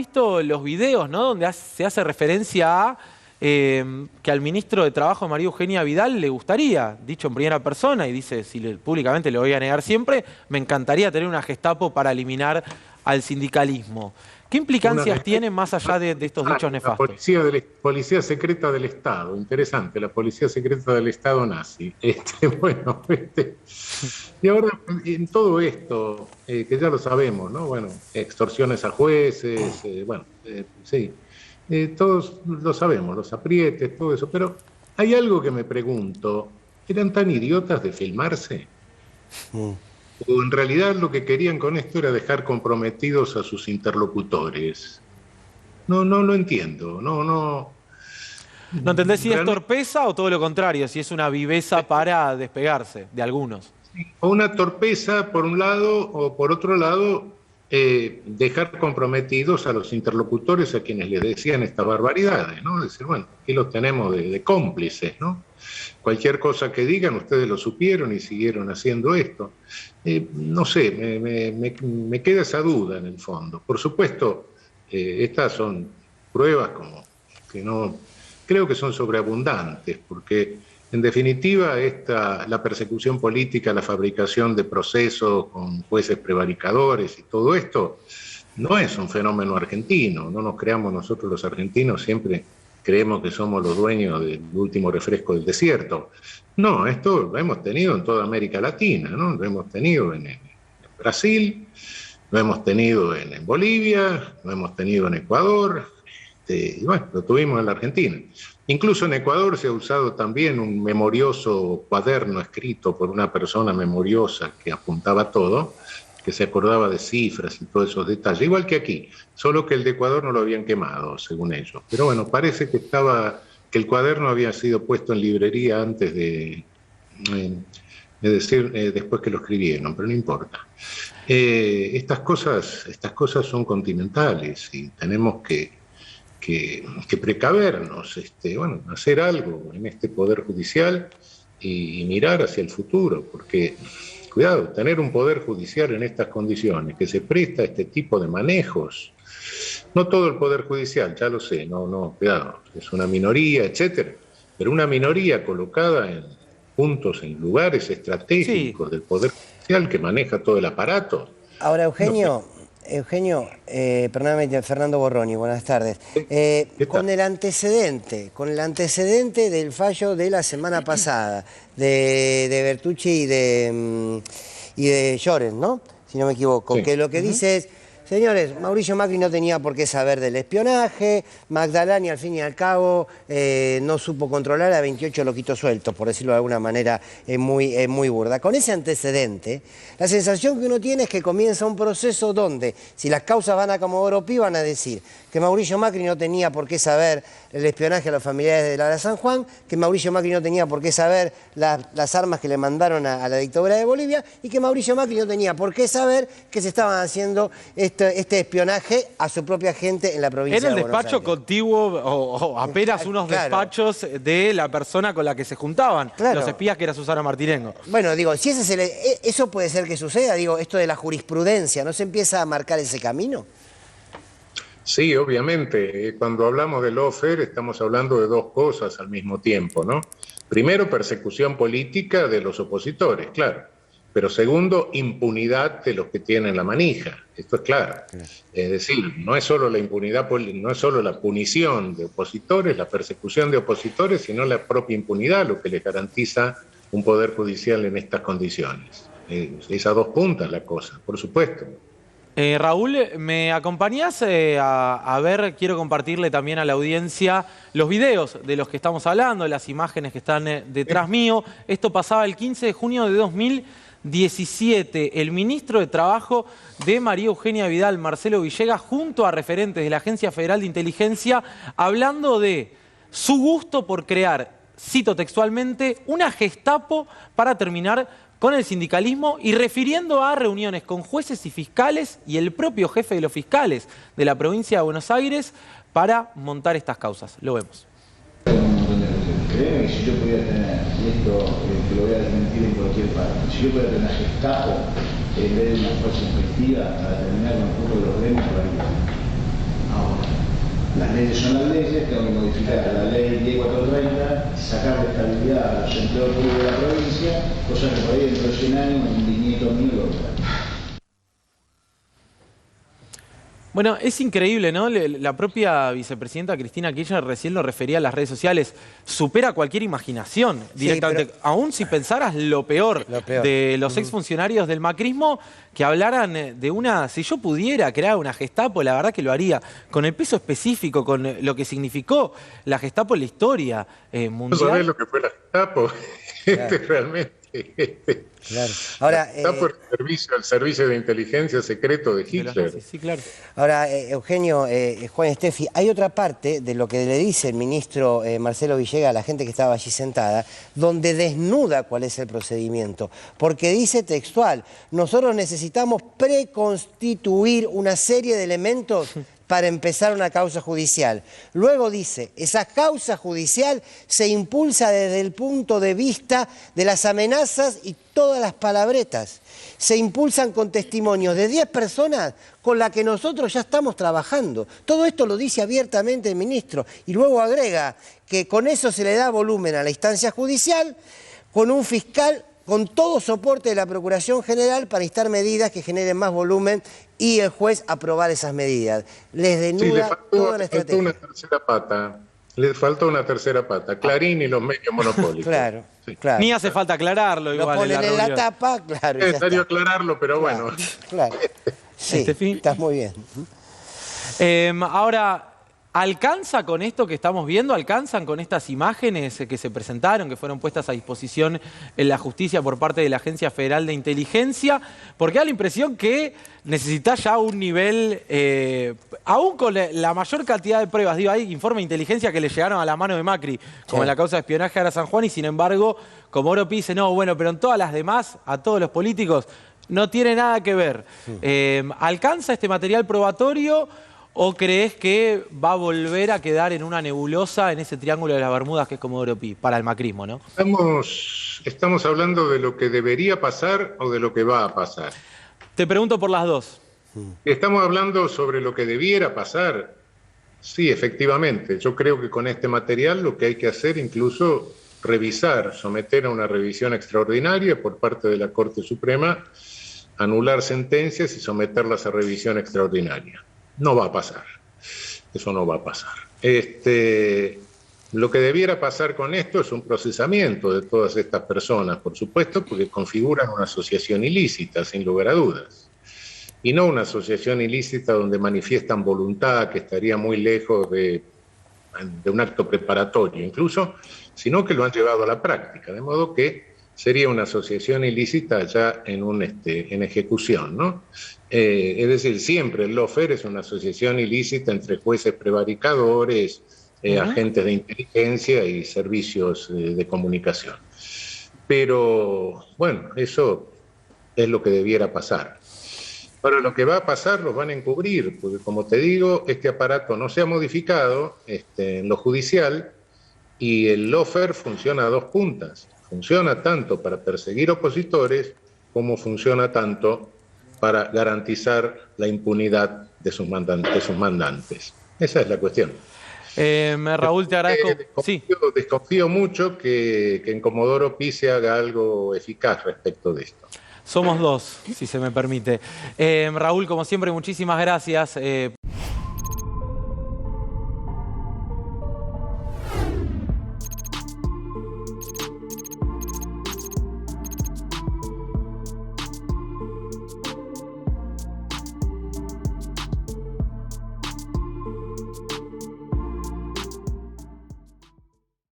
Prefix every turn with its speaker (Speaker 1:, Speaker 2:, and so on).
Speaker 1: visto los videos, ¿no? Donde se hace referencia a que al ministro de Trabajo, María Eugenia Vidal, le gustaría, dicho en primera persona, y dice, públicamente lo voy a negar siempre, me encantaría tener una Gestapo para eliminar al sindicalismo. ¿Qué implicancias tiene más allá de estos dichos
Speaker 2: La
Speaker 1: nefastos?
Speaker 2: policía secreta del Estado, interesante, la policía secreta del Estado nazi. Bueno, y ahora en todo esto, que ya lo sabemos, ¿no? Bueno, extorsiones a jueces, sí, todos lo sabemos, los aprietes, todo eso, pero hay algo que me pregunto, ¿eran tan idiotas de filmarse? ¿O en realidad lo que querían con esto era dejar comprometidos a sus interlocutores? No lo entiendo,
Speaker 1: ¿No entendés si es
Speaker 2: realmente,
Speaker 1: torpeza o todo lo contrario, si es una viveza para despegarse de algunos?
Speaker 2: o una torpeza por un lado, o por otro lado, dejar comprometidos a los interlocutores a quienes les decían estas barbaridades, ¿no? Decir, bueno, aquí los tenemos de cómplices, ¿no? Cualquier cosa que digan, ustedes lo supieron y siguieron haciendo esto. No sé, me queda esa duda en el fondo. Por supuesto, estas son pruebas como que no, creo que son sobreabundantes, porque en definitiva la persecución política, la fabricación de procesos con jueces prevaricadores y todo esto, no es un fenómeno argentino, no nos creamos nosotros los argentinos, siempre creemos que somos los dueños del último refresco del desierto. No, esto lo hemos tenido en toda América Latina, ¿no? Lo hemos tenido en Brasil, lo hemos tenido en Bolivia, lo hemos tenido en Ecuador, y bueno, lo tuvimos en la Argentina. Incluso en Ecuador se ha usado también un memorioso cuaderno escrito por una persona memoriosa que apuntaba todo, que se acordaba de cifras y todos esos detalles, igual que aquí, solo que el de Ecuador no lo habían quemado, según ellos. Pero bueno, parece que el cuaderno había sido puesto en librería antes decir, después que lo escribieron, pero no importa. Estas cosas son continentales y tenemos que precavernos, bueno, hacer algo en este Poder Judicial y mirar hacia el futuro, porque, cuidado, tener un Poder Judicial en estas condiciones, que se presta a este tipo de manejos, no todo el Poder Judicial, ya lo sé, cuidado, es una minoría, etcétera, pero una minoría colocada en puntos, en lugares
Speaker 1: Sí.
Speaker 2: estratégicos del Poder Judicial que maneja todo el aparato.
Speaker 3: Ahora,
Speaker 2: No sé.
Speaker 3: perdóname, Fernando Borroni, buenas tardes.
Speaker 2: ¿Qué tal?
Speaker 3: Con el antecedente del fallo de la semana pasada, de Bertucci y de Llorens, ¿no? Si no me equivoco,
Speaker 2: Sí.
Speaker 3: que lo que dice es, señores, Mauricio Macri no tenía por qué saber del espionaje, Magdalani al fin y al cabo no supo controlar a 28 loquitos sueltos, por decirlo de alguna manera muy burda. Con ese antecedente, la sensación que uno tiene es que comienza un proceso donde, si las causas van a Comodoro Pi, van a decir que Mauricio Macri no tenía por qué saber el espionaje a los familiares de Lara San Juan, que Mauricio Macri no tenía por qué saber las armas que le mandaron a la dictadura de Bolivia y que Mauricio Macri no tenía por qué saber que se estaban haciendo este espionaje a su propia gente en la provincia de Buenos Aires.
Speaker 1: ¿Era el despacho contiguo o apenas unos despachos de la persona con la que se juntaban?
Speaker 3: Claro.
Speaker 1: Los espías que era Susana Martinengo.
Speaker 3: Bueno, digo, si eso puede ser que suceda, digo, esto de la jurisprudencia, ¿no se empieza a marcar ese camino?
Speaker 2: Sí, obviamente. Cuando hablamos de lawfare estamos hablando de dos cosas al mismo tiempo, ¿no? Primero, persecución política de los opositores, claro. Pero segundo, impunidad de los que tienen la manija. Esto es claro. Es decir, no es solo la impunidad, no es solo la punición de opositores, la persecución de opositores, sino la propia impunidad, lo que les garantiza un poder judicial en estas condiciones. Es a dos puntas la cosa, por supuesto.
Speaker 1: Raúl, ¿me acompañás a ver? Quiero compartirle también a la audiencia los videos de los que estamos hablando, las imágenes que están detrás mío. Esto pasaba el 15 de junio de 2017. El ministro de Trabajo de María Eugenia Vidal, Marcelo Villegas, junto a referentes de la Agencia Federal de Inteligencia, hablando de su gusto por crear, cito textualmente, una Gestapo para terminar con el sindicalismo y refiriendo a reuniones con jueces y fiscales y el propio jefe de los fiscales de la provincia de Buenos Aires para montar estas causas. Lo vemos.
Speaker 4: Créeme que si yo pudiera tener, y esto te lo voy a desmentir en cualquier parte, si yo pudiera tener una Gestapo en vez de una fuerza efectiva para terminar con el punto de los gremios, lo haría. Las leyes son las leyes, tengo que modificar la ley 10430, sacar de estabilidad a los empleados públicos de la provincia, cosa que por ahí dentro de 100 años un bisnieto mío lo verá.
Speaker 1: Bueno, es increíble, ¿no? La propia vicepresidenta Cristina Kirchner recién lo refería a las redes sociales. Supera cualquier imaginación directamente.
Speaker 3: pero
Speaker 1: aún si pensaras lo peor de los exfuncionarios del macrismo, que hablaran de una... Si yo pudiera crear una Gestapo, la verdad que lo haría. Con el peso específico, con lo que significó la Gestapo en la historia mundial.
Speaker 2: ¿No sabés lo que fue la Gestapo?
Speaker 3: Claro.
Speaker 2: Realmente.
Speaker 3: Claro. Ahora,
Speaker 2: Está por el servicio de inteligencia secreto de Hitler.
Speaker 1: Sí, claro.
Speaker 3: Ahora, Eugenio, Juan Estefi, hay otra parte de lo que le dice el ministro Marcelo Villegas a la gente que estaba allí sentada, donde desnuda cuál es el procedimiento, porque dice textual, nosotros necesitamos preconstituir una serie de elementos para empezar una causa judicial. Luego dice, esa causa judicial se impulsa desde el punto de vista de las amenazas y todas las palabretas. Se impulsan con testimonios de 10 personas con las que nosotros ya estamos trabajando. Todo esto lo dice abiertamente el ministro y luego agrega que con eso se le da volumen a la instancia judicial, con un fiscal con todo soporte de la Procuración General para instar medidas que generen más volumen y el juez aprobar esas medidas. Les denuda toda la estrategia.
Speaker 2: Una tercera pata. Le faltó una tercera pata. Clarín y los medios monopólicos.
Speaker 3: Claro,
Speaker 2: Sí.
Speaker 3: claro.
Speaker 1: Ni hace falta aclararlo
Speaker 3: Lo
Speaker 1: igual
Speaker 3: ponen en la
Speaker 1: reunión.
Speaker 3: tapa, claro.
Speaker 2: Es
Speaker 3: y ya
Speaker 2: necesario
Speaker 3: está.
Speaker 2: aclararlo, pero
Speaker 3: Claro,
Speaker 2: bueno.
Speaker 3: claro. Sí,
Speaker 1: Estefi.
Speaker 3: estás muy bien.
Speaker 1: Ahora, ¿alcanza con esto que estamos viendo? ¿Alcanzan con estas imágenes que se presentaron, que fueron puestas a disposición en la justicia por parte de la Agencia Federal de Inteligencia? Porque da la impresión que necesita ya un nivel, aún con la mayor cantidad de pruebas. Digo, hay informes de inteligencia que le llegaron a la mano de Macri, como en la causa de espionaje a San Juan, y sin embargo, como Oropi dice, no, bueno, pero en todas las demás, a todos los políticos, no tiene nada que ver. ¿Alcanza este material probatorio? ¿O crees que va a volver a quedar en una nebulosa en ese triángulo de las Bermudas que es Comodoro Pi, para el macrismo, ¿no?
Speaker 2: Estamos hablando de lo que debería pasar o de lo que va a pasar.
Speaker 1: Te pregunto por las dos.
Speaker 2: Estamos hablando sobre lo que debiera pasar. Sí, efectivamente. Yo creo que con este material lo que hay que hacer incluso revisar, someter a una revisión extraordinaria por parte de la Corte Suprema, anular sentencias y someterlas a revisión extraordinaria. No va a pasar. Eso no va a pasar. Lo que debiera pasar con esto es un procesamiento de todas estas personas, por supuesto, porque configuran una asociación ilícita, sin lugar a dudas. Y no una asociación ilícita donde manifiestan voluntad, que estaría muy lejos de un acto preparatorio incluso, sino que lo han llevado a la práctica, de modo que sería una asociación ilícita ya en ejecución, ¿no? Es decir, siempre el lawfare es una asociación ilícita entre jueces prevaricadores, agentes de inteligencia y servicios de comunicación. Pero, bueno, eso es lo que debiera pasar. Ahora, lo que va a pasar los van a encubrir, porque como te digo, este aparato no se ha modificado en lo judicial y el lawfare funciona a dos puntas. Funciona tanto para perseguir opositores como funciona tanto para garantizar la impunidad de sus mandantes. Esa es la cuestión.
Speaker 1: Raúl, te agradezco.
Speaker 2: Desconfío mucho que en Comodoro Pi se haga algo eficaz respecto de esto.
Speaker 1: Somos dos, si se me permite. Raúl, como siempre, muchísimas gracias.